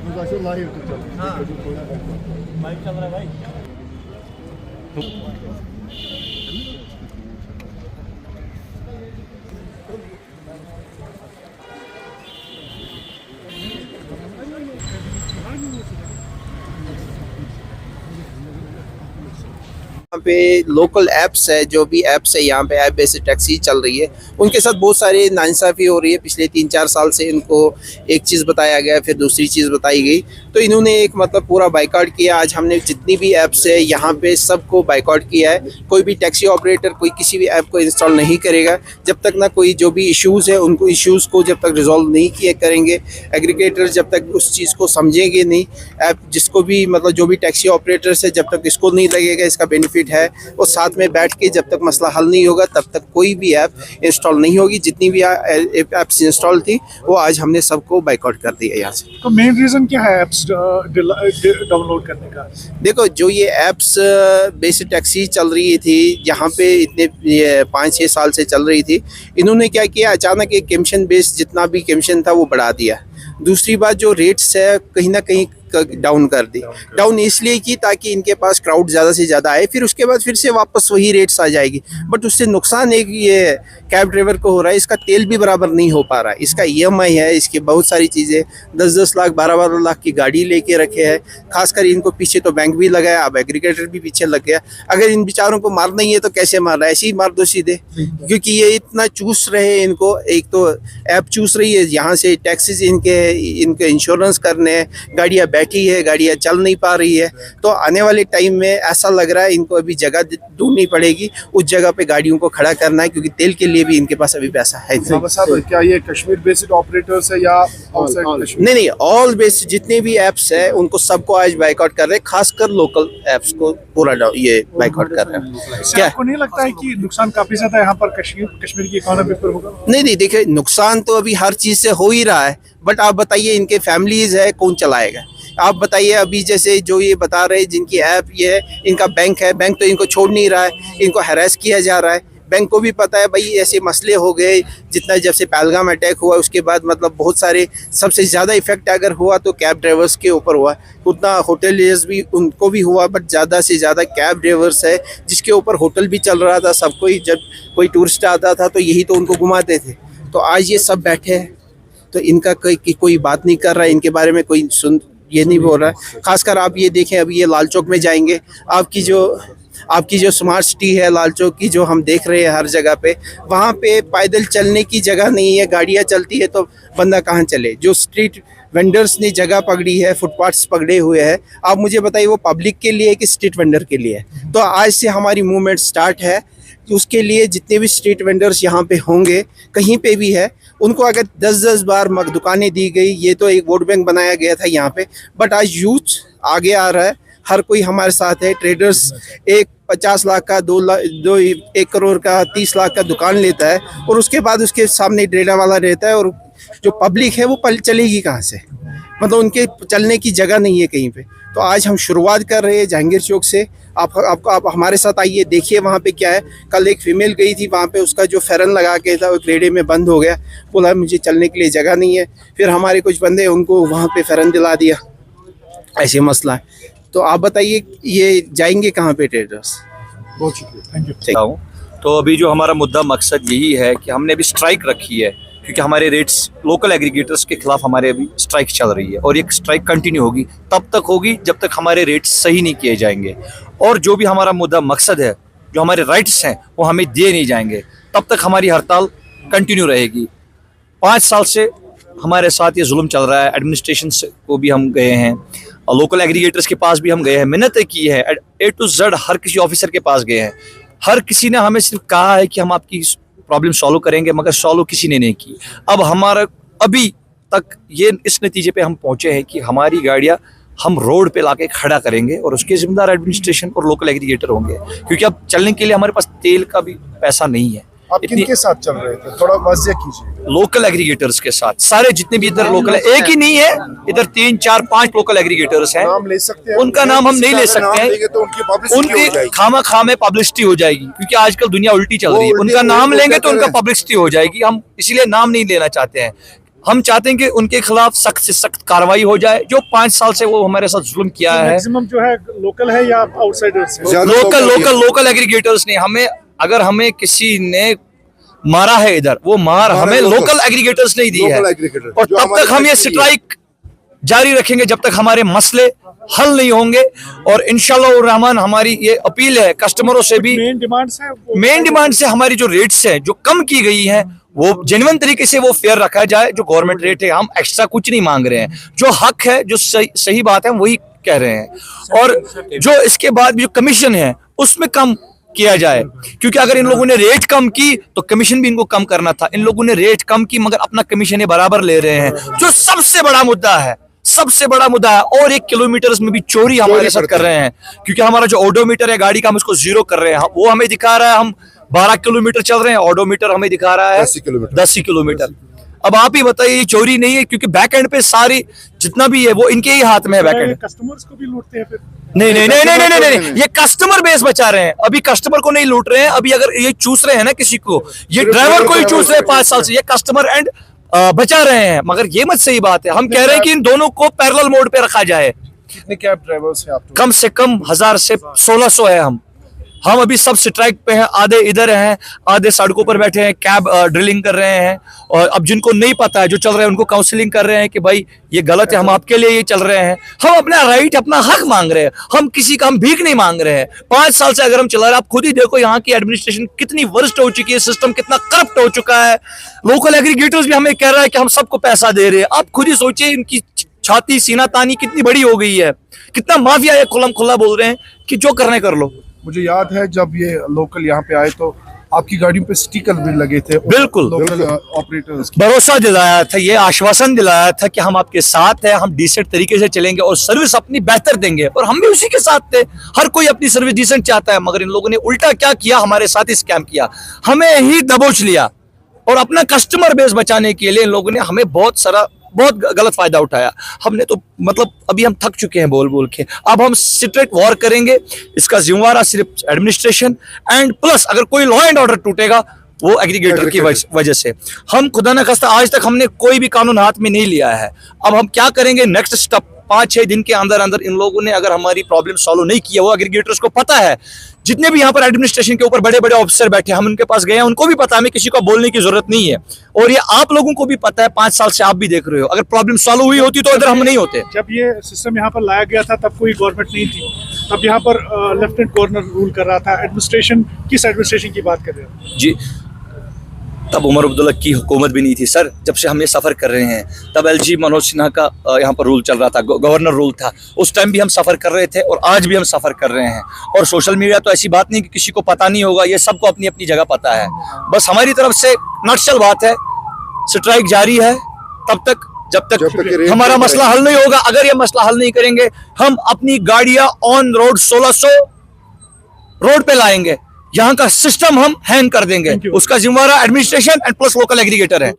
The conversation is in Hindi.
मुझे लाइव तो चल माइक चल रहा है भाई। यहाँ पे लोकल ऐप्स है, जो भी ऐप्स है यहाँ पे ऐप बेस्ड टैक्सी चल रही है, उनके साथ बहुत सारी नाइंसाफ़ी हो रही है। पिछले 3-4 साल से इनको एक चीज़ बताया गया, फिर दूसरी चीज़ बताई गई, तो इन्होंने एक मतलब पूरा बाइकआउट किया। आज हमने जितनी भी ऐप्स है यहाँ पे सबको बाइकआउट किया है। कोई भी टैक्सी ऑपरेटर कोई किसी भी ऐप को इंस्टॉल नहीं करेगा जब तक ना कोई जो भी इश्यूज़ है उनको इश्यूज़ को जब तक रिजॉल्व नहीं किए करेंगे। एग्रीगेटर जब तक उस चीज़ को समझेंगे नहीं, ऐप जिसको भी मतलब जो भी टैक्सी ऑपरेटर्स है, जब तक इसको नहीं लगेगा इसका बेनिफिट है, और साथ में बैठ के जब तक मसला हल नहीं होगा तब तक कोई भी ऐप इंस्टॉल नहीं होगी। जितनी भी ऐप्स इंस्टॉल थी वो आज हमने सबको बाइकआउट कर दिया यहाँ से। तो मेन रीजन क्या है ऐप्स डाउनलोड करने का? देखो, जो ये ऐप्स बेस्ड टैक्सी चल रही थी यहाँ पे इतने 5-6 साल से चल रही थी, इन्होंने क्या किया, अचानक एक कमीशन बेस्ड जितना भी कमीशन था वो बढ़ा दिया। दूसरी बात, जो रेट्स है कहीं ना कहीं डाउन कर दी। डाउन इसलिए की ताकि इनके पास क्राउड ज़्यादा से ज़्यादा आए, फिर उसके बाद फिर से वापस वही रेट्स आ जाएगी। बट उससे नुकसान एक ये कैब ड्राइवर को हो रहा है, इसका तेल भी बराबर नहीं हो पा रहा है, इसका EMI है, इसकी बहुत सारी चीज़ें, 10-10 लाख 12-12 लाख की गाड़ी लेके रखे हैं। खासकर इनको पीछे तो बैंक भी लगाया, अब एग्रीगेटर भी पीछे लग गया। अगर इन बेचारों को मारना ही है तो कैसे मारना है, ऐसे ही मार दो सीधे, क्योंकि ये इतना चूस रहे हैं इनको। एक तो ऐप चूस रही है, यहाँ से टैक्सेस इनके इंश्योरेंस करने हैं, गाड़ियाँ बैठी है, गाड़ियाँ चल नहीं पा रही है। तो आने वाले टाइम में ऐसा लग रहा है इनको अभी जगह ढूंढनी पड़ेगी, उस जगह पे गाड़ियों को खड़ा करना है, क्योंकि तेल के लिए भी इनके पास अभी पैसा है नहीं। क्या ये कश्मीर बेस्ड ऑपरेटर्स है या आउटसाइड कश्मीर? नहीं, ऑल बेस्ड जितने भी ऐप्स है उनको सबको आज बाइकआउट कर रहे हैं, खासकर लोकल ऐप्स को पूरा ये बाइकआउट कर रहे हैं। क्या आपको नहीं लगता है कि नुकसान काफी ज्यादा यहाँ पर कश्मीर की इकोनॉमी पर होगा? नहीं, देखिए नुकसान तो अभी हर चीज से हो ही रहा है, बट आप बताइए इनके फैमिलीज है, कौन चलाएगा? आप बताइए, अभी जैसे जो ये बता रहे हैं जिनकी ऐप ये है, इनका बैंक है, बैंक तो इनको छोड़ नहीं रहा है, इनको हैरेस किया जा रहा है। बैंक को भी पता है भाई ऐसे मसले हो गए, जितना जब से पहलगाम अटैक हुआ उसके बाद मतलब बहुत सारे, सबसे ज़्यादा इफेक्ट अगर हुआ तो कैब ड्राइवर्स के ऊपर हुआ, उतना होटलियर्स भी उनको भी हुआ, बट ज़्यादा से ज़्यादा कैब ड्राइवर्स है जिसके ऊपर होटल भी चल रहा था। सबको ही जब कोई टूरिस्ट आता था तो यही तो उनको घुमाते थे। तो आज ये सब बैठे हैं तो इनका कोई बात नहीं कर रहा है, इनके बारे में कोई ये नहीं बोल रहा है। खासकर आप ये देखें, अभी ये लाल चौक में जाएंगे, आपकी जो स्मार्ट सिटी है लाल चौक की, जो हम देख रहे हैं हर जगह पे, वहाँ पे पैदल चलने की जगह नहीं है, गाड़ियाँ चलती है तो बंदा कहाँ चले। जो स्ट्रीट वेंडर्स ने जगह पकड़ी है, फुटपाथ्स पकड़े हुए हैं, आप मुझे बताइए वो पब्लिक के लिए है कि स्ट्रीट वेंडर के लिए है? तो आज से हमारी मूवमेंट स्टार्ट है, उसके लिए जितने भी स्ट्रीट वेंडर्स यहाँ पे होंगे, कहीं पे भी है, उनको अगर 10-10 बार दुकानें दी गई, ये तो एक वोट बैंक बनाया गया था यहाँ पे, बट आज यूथ आगे आ रहा है, हर कोई हमारे साथ है। ट्रेडर्स एक 50 लाख का 1 करोड़ का 30 लाख का दुकान लेता है, और उसके बाद उसके सामने डेरा वाला रहता है, और जो पब्लिक है वो चलेगी कहाँ से? मतलब उनके चलने की जगह नहीं है कहीं पे। तो आज हम शुरुआत कर रहे हैं जहांगीर चौक से। आप हमारे साथ आइए, देखिए वहाँ पे क्या है। कल एक फीमेल गई थी वहाँ पे, उसका जो फेरन लगा के था वो रेड़े में बंद हो गया, बोला मुझे चलने के लिए जगह नहीं है। फिर हमारे कुछ बंदे उनको वहाँ पे फेरन दिला दिया, ऐसे मसला है। तो आप बताइए ये जाएंगे कहाँ पे ट्रेडर्स? बहुत शुक्रिया, थैंक यू। तो अभी जो हमारा मुद्दा मकसद यही है कि हमने अभी स्ट्राइक रखी है, क्योंकि हमारे रेट्स लोकल एग्रीगेटर्स के खिलाफ हमारे अभी स्ट्राइक चल रही है, और ये स्ट्राइक कंटिन्यू होगी, तब तक होगी जब तक हमारे रेट्स सही नहीं किए जाएंगे। और जो भी हमारा मुद्दा मकसद है, जो हमारे राइट्स हैं वो हमें दिए नहीं जाएंगे, तब तक हमारी हड़ताल कंटिन्यू रहेगी। 5 साल से हमारे साथ ये जुल्म चल रहा है। एडमिनिस्ट्रेशन को भी हम गए हैं, लोकल एग्रीगेटर्स के पास भी हम गए हैं, मिन्नतें की है, A to Z हर किसी ऑफिसर के पास गए हैं। हर किसी ने हमें सिर्फ कहा है कि हम आपकी प्रॉब्लम सॉल्व करेंगे, मगर सॉल्व किसी ने नहीं की। अब हमारा अभी तक ये इस नतीजे पे हम पहुंचे हैं कि हमारी गाड़ियां हम रोड पे लाके खड़ा करेंगे, और उसके जिम्मेदार एडमिनिस्ट्रेशन और लोकल एग्रीगेटर होंगे, क्योंकि अब चलने के लिए हमारे पास तेल का भी पैसा नहीं है। आप किनके साथ चल रहे थे, थोड़ा वाज़ेह कीजिए। लोकल एग्रीगेटर्स के साथ, सारे जितने भी इधर लोकल है, एक ही नहीं है, इधर 3, 4, 5 लोकल एग्रीगेटर्स हैं। नाम ले सकते हैं? उनका नाम हम नहीं ले सकते हैं, तो उनकी खामा में पब्लिसिटी हो जाएगी, क्योंकि आजकल दुनिया उल्टी चल रही है। उनका नाम लेंगे तो उनका पब्लिसिटी हो जाएगी, हम इसलिए नाम नहीं लेना चाहते हैं। हम चाहते हैं कि उनके खिलाफ सख्त से सख्त कार्रवाई हो जाए। जो 5 साल से वो हमारे साथ जुल्म किया है, मैक्सिमम जो है लोकल है या आउटसाइडर्स है? ज्यादा लोकल एग्रीगेटर्स ने हमें, अगर हमें किसी ने मारा है इधर, वो मार हमें लोकल एग्रीगेटर्स ने ही दी है। लोकल एग्रीगेटर और जो तब हमारे तक हम ये फैक्ट्री है। स्ट्राइक जारी रखेंगे जब तक हमारे मसले हल नहीं होंगे। और इंशाल्लाह रहमान हमारी ये अपील है कस्टमरों से भी, मेन डिमांड्स है मेन डिमांड से हमारी जो रेट्स हैं जो कम की गई हैं वो जेन्युइन तरीके से वो फेयर रखा जाए। जो गवर्नमेंट रेट है, हम एक्स्ट्रा कुछ नहीं मांग रहे हैं, जो हक है, जो सही बात है वही कह रहे हैं। और जो इसके बाद जो कमीशन है उसमें कम किया जाए, क्योंकि अगर इन लोगों ने रेट कम की तो कमीशन भी इनको कम करना था। इन लोगों ने रेट कम की मगर अपना कमीशन ये बराबर ले रहे हैं, जो सबसे बड़ा मुद्दा है, सबसे बड़ा मुद्दा है। और 1 किलोमीटर में भी चोरी हमारे साथ कर रहे हैं, क्योंकि हमारा जो ऑडोमीटर है गाड़ी का, हम उसको 0 कर रहे हैं। वो हमें दिखा रहा है हम 12 किलोमीटर चल रहे हैं, ऑडोमीटर हमें दिखा रहा है 10 किलोमीटर। अब आप ही बताइए, ये चोरी नहीं है? क्योंकि बैक एंड पे सारी जितना भी है वो इनके ही हाथ में है। बैक एंड कस्टमर्स को भी लूटते हैं फिर? नहीं, ये कस्टमर बेस बचा रहे हैं, अभी कस्टमर को नहीं लूट रहे हैं। अभी अगर ये चूस रहे हैं ना किसी को, ये ड्राइवर को ही चूस रहे हैं 5 साल से, ये कस्टमर एंड बचा रहे हैं। मगर ये मत सही बात है, हम कह रहे हैं कि इन दोनों को पैरेलल मोड पे रखा जाए। कितने कैब ड्राइवर्स हैं आप? कम से कम 1000 से 1600 है। हम अभी सब स्ट्राइक पे हैं, आधे इधर हैं, आधे सड़कों पर बैठे हैं, कैब ड्रिलिंग कर रहे हैं। और अब जिनको नहीं पता है, जो चल रहे हैं, उनको काउंसलिंग कर रहे हैं कि भाई ये गलत है, हम आपके लिए ये चल रहे हैं। हम अपना राइट, अपना हक मांग रहे हैं, हम किसी का हम भीख नहीं मांग रहे हैं। 5 साल से अगर हम चला रहे हैं, आप खुद ही देखो यहाँ की एडमिनिस्ट्रेशन कितनी वर्स्ट हो चुकी है, सिस्टम कितना करप्ट हो चुका है। लोकल एग्रीगेटर्स भी हमें कह रहा है कि हम सबको पैसा दे रहे हैं। आप खुद ही सोचिए, इनकी छाती सीना तानी कितनी बड़ी हो गई है, कितना माफिया है, खुल्लम खुल्ला बोल रहे हैं कि जो करने कर लो। मुझे याद है जब ये लोकल यहाँ पे आए तो आपकी गाड़ियों पे स्टिकर भी लगे थे। बिल्कुल। लोकल ऑपरेटर्स की भरोसा दिलाया था, ये आश्वासन दिलाया था कि हम आपके साथ हैं, हम डिसेंट तरीके से चलेंगे और सर्विस अपनी बेहतर देंगे। और हम भी उसी के साथ थे। हर कोई अपनी सर्विस डिसेंट चाहता है, मगर इन लोगों ने उल्टा क्या किया, हमारे साथ ही स्कैम किया, हमें ही दबोच लिया। और अपना कस्टमर बेस बचाने के लिए इन लोगों ने हमें बहुत गलत फायदा उठाया। हमने तो मतलब अभी हम थक चुके हैं बोल बोल के। अब हम स्ट्रेट वॉर करेंगे, इसका जिम्मेवार सिर्फ एडमिनिस्ट्रेशन एंड प्लस अगर कोई लॉ एंड ऑर्डर टूटेगा वो एग्रीगेटर की वजह से। हम खुदा न खास्ता आज तक हमने कोई भी कानून हाथ में नहीं लिया है। अब हम क्या करेंगे, नेक्स्ट स्टेप 5-6 दिन के अंदर अंदर इन लोगों ने अगर हमारी प्रॉब्लम सॉल्व नहीं किया, वो एग्रीगेटर्स को पता है, जितने भी यहाँ पर एडमिनिस्ट्रेशन के ऊपर बड़े बड़े ऑफिसर बैठे हैं, हम उनके पास गए हैं, उनको भी पता है, हमें किसी को बोलने की जरूरत नहीं है। और ये आप लोगों को भी पता है, 5 साल से आप भी देख रहे हो, अगर प्रॉब्लम सॉल्व हुई होती तो इधर हम नहीं होते। जब ये सिस्टम यहाँ पर लाया गया था तब कोई गवर्नमेंट नहीं थी, तब यहाँ पर लेफ्टिनेंट गवर्नर रूल कर रहा था। एडमिनिस्ट्रेशन, किस एडमिनिस्ट्रेशन की बात कर रहे हो जी? तब उमर अब्दुल्ला की हुकूमत भी नहीं थी सर। जब से हम ये सफ़र कर रहे हैं तब LG मनोज सिन्हा का यहाँ पर रूल चल रहा था, गवर्नर रूल था। उस टाइम भी हम सफ़र कर रहे थे और आज भी हम सफ़र कर रहे हैं। और सोशल मीडिया तो ऐसी बात नहीं कि किसी को पता नहीं होगा, ये सबको अपनी अपनी जगह पता है। बस हमारी तरफ से नटशल बात है, स्ट्राइक जारी है तब तक जब तक हमारा मसला हल नहीं होगा। अगर ये मसला हल नहीं करेंगे, हम अपनी गाड़ियां ऑन रोड 1600 रोड पे लाएंगे। यहाँ का सिस्टम हम हैंग कर देंगे। उसका जिम्मेवार administration and plus local aggregator है।